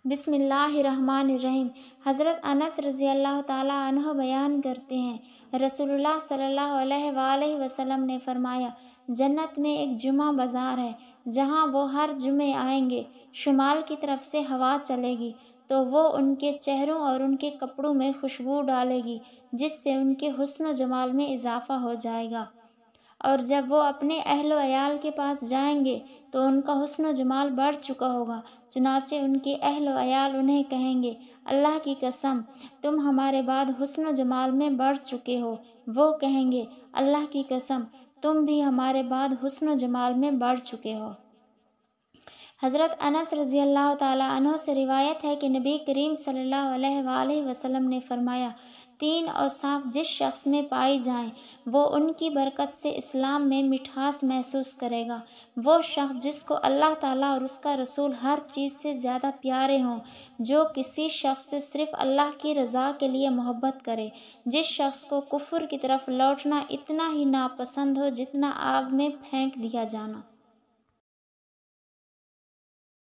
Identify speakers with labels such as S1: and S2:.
S1: بسم اللہ الرحمن الرحیم۔ حضرت انس رضی اللہ تعالیٰ عنہ بیان کرتے ہیں، رسول اللہ صلی اللہ علیہ وآلہ وسلم نے فرمایا، جنت میں ایک جمعہ بازار ہے جہاں وہ ہر جمعے آئیں گے۔ شمال کی طرف سے ہوا چلے گی تو وہ ان کے چہروں اور ان کے کپڑوں میں خوشبو ڈالے گی، جس سے ان کے حسن و جمال میں اضافہ ہو جائے گا، اور جب وہ اپنے اہل و عیال کے پاس جائیں گے تو ان کا حسن و جمال بڑھ چکا ہوگا، چنانچہ ان کے اہل و عیال انہیں کہیں گے، اللہ کی قسم تم ہمارے بعد حسن و جمال میں بڑھ چکے ہو۔ وہ کہیں گے، اللہ کی قسم تم بھی ہمارے بعد حسن و جمال میں بڑھ چکے ہو۔ حضرت انس رضی اللہ تعالیٰ عنہ سے روایت ہے کہ نبی کریم صلی اللہ علیہ وآلہ وسلم نے فرمایا، تین اوصاف جس شخص میں پائی جائیں وہ ان کی برکت سے اسلام میں مٹھاس محسوس کرے گا۔ وہ شخص جس کو اللہ تعالیٰ اور اس کا رسول ہر چیز سے زیادہ پیارے ہوں، جو کسی شخص سے صرف اللہ کی رضا کے لیے محبت کرے، جس شخص کو کفر کی طرف لوٹنا اتنا ہی ناپسند ہو جتنا آگ میں پھینک دیا جانا۔